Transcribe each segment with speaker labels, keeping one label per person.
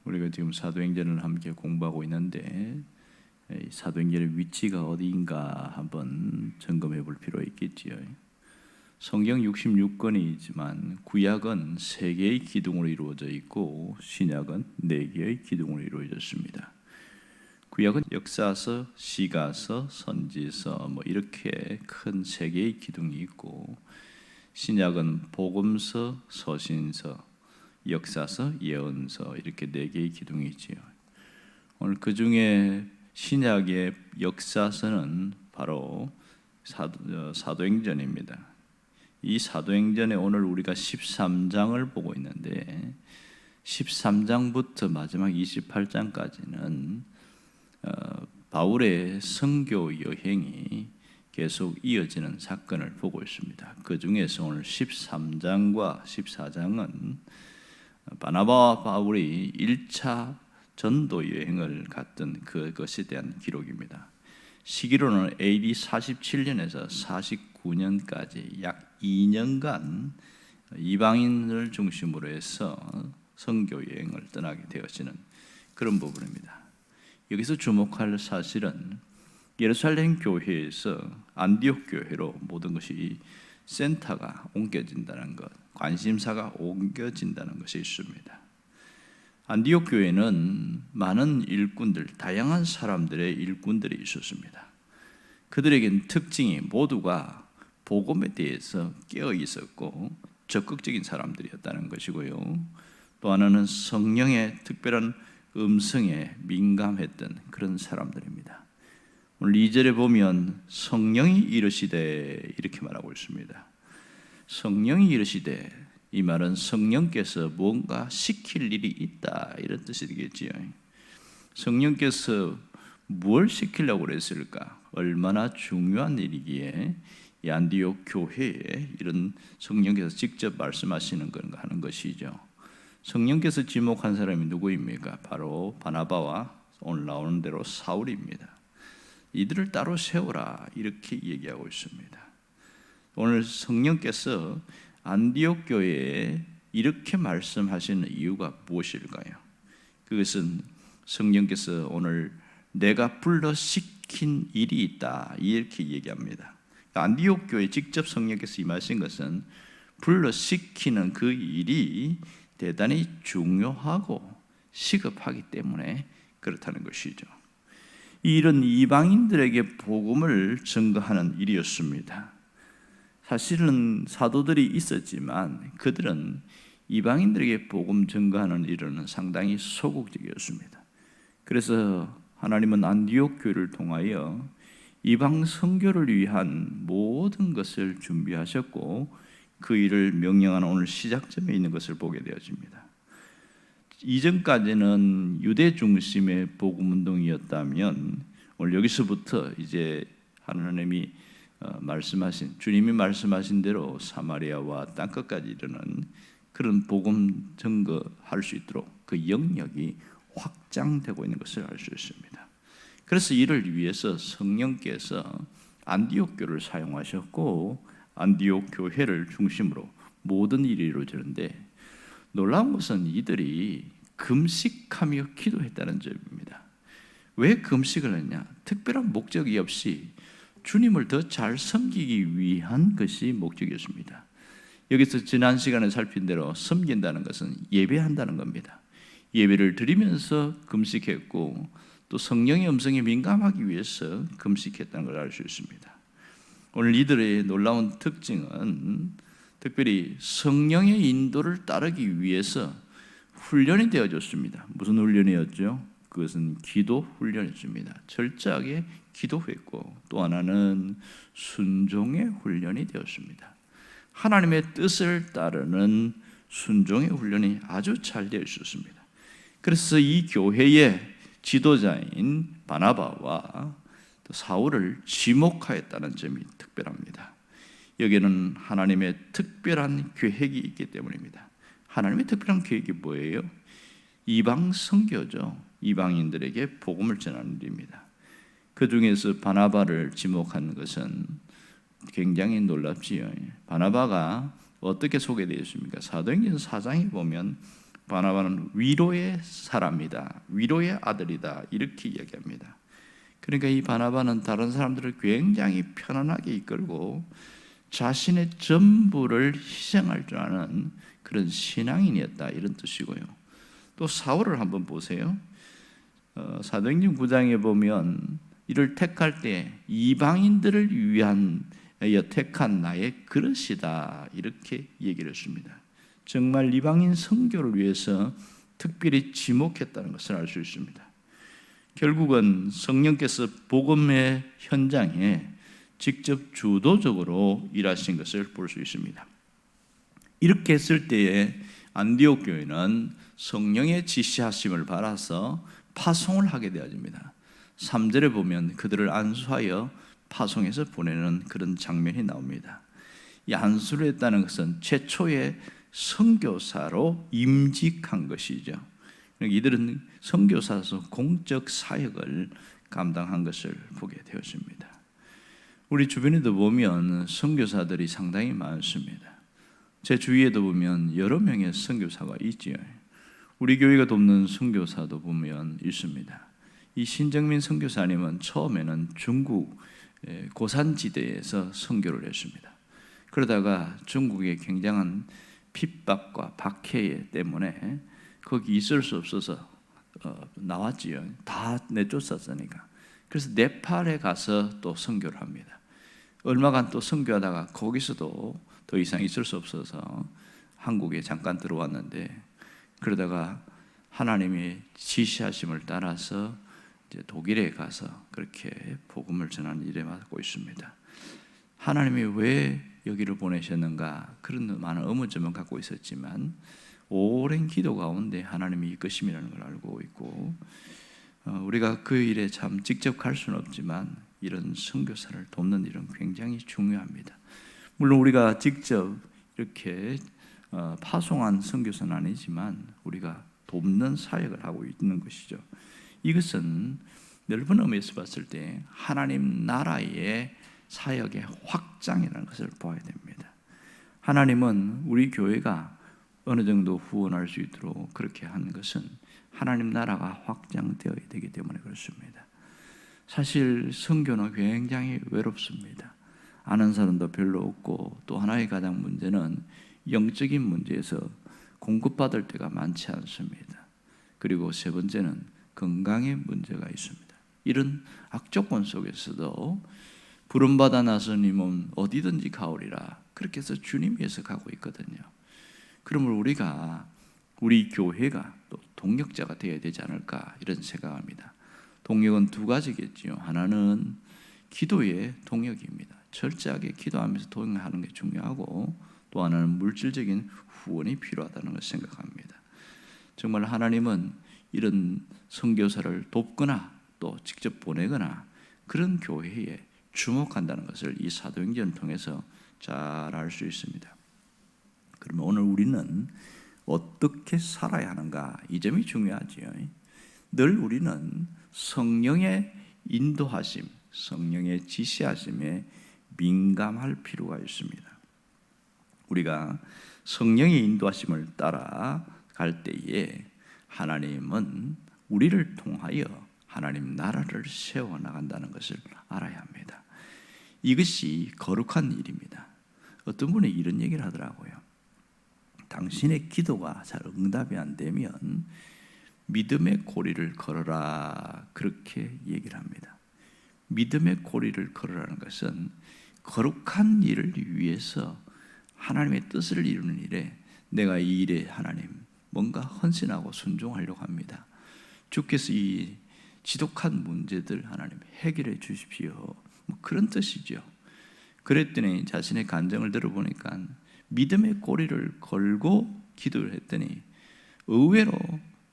Speaker 1: 우리가 지금 사도행전을 함께 공부하고 있는데 이 사도행전의 위치가 어디인가 한번 점검해 볼 필요가 있겠지요. 성경 66권이지만 구약은 3개의 기둥으로 이루어져 있고 신약은 4개의 기둥으로 이루어졌습니다. 구약은 역사서, 시가서, 선지서 이렇게 큰 3개의 기둥이 있고 신약은 복음서, 서신서, 역사서, 예언서 이렇게 4개의 기둥이 있지요. 오늘 그 중에 신약의 역사서는 바로 사도행전입니다. 이 사도행전에 오늘 우리가 13장을 보고 있는데 13장부터 마지막 28장까지는 바울의 선교 여행이 계속 이어지는 사건을 보고 있습니다. 그 중에서 오늘 13장과 14장은 바나바와 바울이 1차 전도 여행을 갔던 그것에 대한 기록입니다. 시기로는 AD 47년에서 49년까지 약 2년간 이방인을 중심으로 해서 선교 여행을 떠나게 되어지는 그런 부분입니다. 여기서 주목할 사실은 예루살렘 교회에서 안디옥 교회로 모든 것이 센터가 옮겨진다는 것, 관심사가 옮겨진다는 것이 있습니다. 안디옥 교회는 많은 일꾼들, 다양한 사람들의 일꾼들이 있었습니다. 그들에겐 특징이 모두가 복음에 대해서 깨어 있었고 적극적인 사람들이었다는 것이고요. 또 하나는 성령의 특별한 음성에 민감했던 그런 사람들입니다. 오늘 2절에 보면 성령이 이르시되 이렇게 말하고 있습니다. 성령이 이르시되, 이 말은 성령께서 무언가 시킬 일이 있다 이런 뜻이 되겠지요. 성령께서 무엇을 시키려고 그랬을까? 얼마나 중요한 일이기에 이 안디옥 교회에 이런 성령께서 직접 말씀하시는 건가 하는 것이죠. 성령께서 지목한 사람이 누구입니까? 바로 바나바와 오늘 나오는 대로 사울입니다. 이들을 따로 세우라 이렇게 얘기하고 있습니다. 오늘 성령께서 안디옥 교회에 이렇게 말씀하시는 이유가 무엇일까요? 그것은 성령께서 오늘 내가 불러 시킨 일이 있다 이렇게 얘기합니다. 안디옥 교회에 직접 성령께서 임하신 것은 불러 시키는 그 일이 대단히 중요하고 시급하기 때문에 그렇다는 것이죠. 이 일은 이방인들에게 복음을 전가하는 일이었습니다. 사실은 사도들이 있었지만 그들은 이방인들에게 복음 전가하는 일은 상당히 소극적이었습니다. 그래서 하나님은 안디옥 교회를 통하여 이방 선교를 위한 모든 것을 준비하셨고 그 일을 명령하는 오늘 시작점에 있는 것을 보게 되어집니다. 이전까지는 유대 중심의 복음 운동이었다면 오늘 여기서부터 이제 하나님이 주님이 말씀하신 대로 사마리아와 땅끝까지 이르는 그런 복음 전거할 수 있도록 그 영역이 확장되고 있는 것을 알 수 있습니다. 그래서 이를 위해서 성령께서 안디옥 교회를 사용하셨고 안디옥 교회를 중심으로 모든 일이 이루어지는데 놀라운 것은 이들이 금식하며 기도했다는 점입니다. 왜 금식을 했냐? 특별한 목적이 없이 주님을 더 잘 섬기기 위한 것이 목적이었습니다. 여기서 지난 시간에 살핀 대로 섬긴다는 것은 예배한다는 겁니다. 예배를 드리면서 금식했고 또 성령의 음성에 민감하기 위해서 금식했다는 걸 알 수 있습니다. 오늘 이들의 놀라운 특징은 특별히 성령의 인도를 따르기 위해서 훈련이 되어졌습니다. 무슨 훈련이었죠? 그것은 기도 훈련이었습니다. 철저하게 기도했고 또 하나는 순종의 훈련이 되었습니다. 하나님의 뜻을 따르는 순종의 훈련이 아주 잘 되어 있었습니다. 그래서 이 교회의 지도자인 바나바와 또 사울을 지목하였다는 점이 특별합니다. 여기에는 하나님의 특별한 계획이 있기 때문입니다. 하나님의 특별한 계획이 뭐예요? 이방 선교죠. 이방인들에게 복음을 전하는 일입니다. 그 중에서 바나바를 지목한 것은 굉장히 놀랍지요. 바나바가 어떻게 소개되어 있습니까? 사도행전 4장에 보면 바나바는 위로의 사람이다, 위로의 아들이다, 이렇게 이야기합니다. 그러니까 이 바나바는 다른 사람들을 굉장히 편안하게 이끌고 자신의 전부를 희생할 줄 아는 그런 신앙인이었다, 이런 뜻이고요. 또 사울을 한번 보세요. 사도행전 9장에 보면 이를 택할 때 이방인들을 위한 택한 나의 그릇이다, 이렇게 얘기를 했습니다. 정말 이방인 선교를 위해서 특별히 지목했다는 것을 알 수 있습니다. 결국은 성령께서 복음의 현장에 직접 주도적으로 일하신 것을 볼 수 있습니다. 이렇게 했을 때에 안디옥 교회는 성령의 지시하심을 받아서 파송을 하게 되어집니다. 3절에 보면 그들을 안수하여 파송해서 보내는 그런 장면이 나옵니다. 이 안수를 했다는 것은 최초의 선교사로 임직한 것이죠. 이들은 선교사로서 공적 사역을 감당한 것을 보게 되었습니다. 우리 주변에도 보면 선교사들이 상당히 많습니다. 제 주위에도 보면 여러 명의 선교사가 있지요. 우리 교회가 돕는 선교사도 보면 있습니다. 이 신정민 선교사님은 처음에는 중국 고산지대에서 선교를 했습니다. 그러다가 중국의 굉장한 핍박과 박해 때문에 거기 있을 수 없어서 나왔지요. 다 내쫓았으니까. 그래서 네팔에 가서 또 선교를 합니다. 얼마간 또 선교하다가 거기서도 더 이상 있을 수 없어서 한국에 잠깐 들어왔는데, 그러다가 하나님이 지시하심을 따라서 이제 독일에 가서 그렇게 복음을 전하는 일에 맡고 있습니다. 하나님이 왜 여기를 보내셨는가, 그런 많은 의문점을 갖고 있었지만 오랜 기도 가운데 하나님이 이끄심이라는 걸 알고 있고, 우리가 그 일에 참 직접 갈 수는 없지만 이런 선교사를 돕는 일은 굉장히 중요합니다. 물론 우리가 직접 이렇게 파송한 선교사는 아니지만 우리가 돕는 사역을 하고 있는 것이죠. 이것은 넓은 의미에서 봤을 때 하나님 나라의 사역의 확장이라는 것을 봐야 됩니다. 하나님은 우리 교회가 어느 정도 후원할 수 있도록 그렇게 한 것은 하나님 나라가 확장되어야 되기 때문에 그렇습니다. 사실 선교는 굉장히 외롭습니다. 아는 사람도 별로 없고, 또 하나의 가장 문제는 영적인 문제에서 공급받을 때가 많지 않습니다. 그리고 세 번째는 건강의 문제가 있습니다. 이런 악조건 속에서도 부름받아 나서님은 어디든지 가오리라, 그렇게 해서 주님 위해서 가고 있거든요. 그러면 우리 교회가 또 동력자가 되어야 되지 않을까, 이런 생각합니다. 동력은 두 가지겠지요. 하나는 기도의 동력입니다. 철저하게 기도하면서 동력하는 게 중요하고, 또 하나는 물질적인 후원이 필요하다는 것을 생각합니다. 정말 하나님은 이런 선교사를 돕거나 또 직접 보내거나 그런 교회에 주목한다는 것을 이 사도행전을 통해서 잘 알 수 있습니다. 그러면 오늘 우리는 어떻게 살아야 하는가, 이 점이 중요하지요. 늘 우리는 성령의 인도하심, 성령의 지시하심에 민감할 필요가 있습니다. 우리가 성령의 인도하심을 따라갈 때에 하나님은 우리를 통하여 하나님 나라를 세워나간다는 것을 알아야 합니다. 이것이 거룩한 일입니다. 어떤 분이 이런 얘기를 하더라고요. 당신의 기도가 잘 응답이 안 되면 믿음의 고리를 걸어라, 그렇게 얘기를 합니다. 믿음의 고리를 걸으라는 것은 거룩한 일을 위해서 하나님의 뜻을 이루는 일에 내가 이 일에 하나님 뭔가 헌신하고 순종하려고 합니다. 주께서 이 지독한 문제들 하나님 해결해 주십시오, 그런 뜻이죠. 그랬더니 자신의 간증을 들어보니까 믿음의 꼬리를 걸고 기도를 했더니 의외로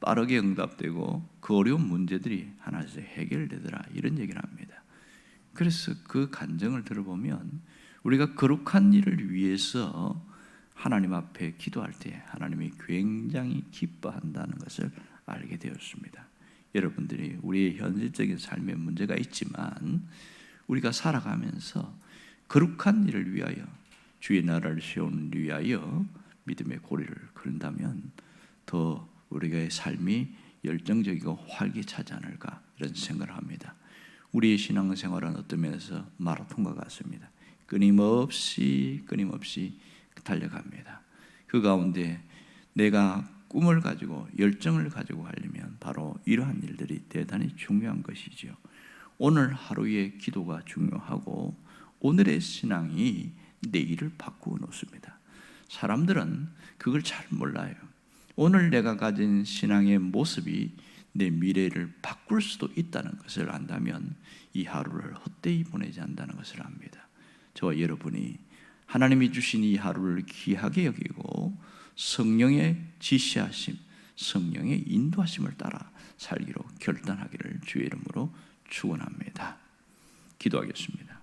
Speaker 1: 빠르게 응답되고 그 어려운 문제들이 하나씩 해결되더라, 이런 얘기를 합니다. 그래서 그 간증을 들어보면 우리가 거룩한 일을 위해서 하나님 앞에 기도할 때 하나님이 굉장히 기뻐한다는 것을 알게 되었습니다. 여러분들이 우리의 현실적인 삶에 문제가 있지만 우리가 살아가면서 거룩한 일을 위하여, 주의 나라를 세우는 위하여 믿음의 고리를 걸는다면 더 우리의 삶이 열정적이고 활기차지 않을까 이런 생각을 합니다. 우리의 신앙생활은 어떤 면에서 마라톤과 같습니다. 끊임없이 달려갑니다. 그 가운데 내가 꿈을 가지고 열정을 가지고 가려면 바로 이러한 일들이 대단히 중요한 것이죠. 오늘 하루의 기도가 중요하고 오늘의 신앙이 내일을 바꾸어 놓습니다. 사람들은 그걸 잘 몰라요. 오늘 내가 가진 신앙의 모습이 내 미래를 바꿀 수도 있다는 것을 안다면 이 하루를 헛되이 보내지 않는다는 것을 압니다. 저와 여러분이 하나님이 주신 이 하루를 귀하게 여기고 성령의 지시하심, 성령의 인도하심을 따라 살기로 결단하기를 주의 이름으로 축원합니다. 기도하겠습니다.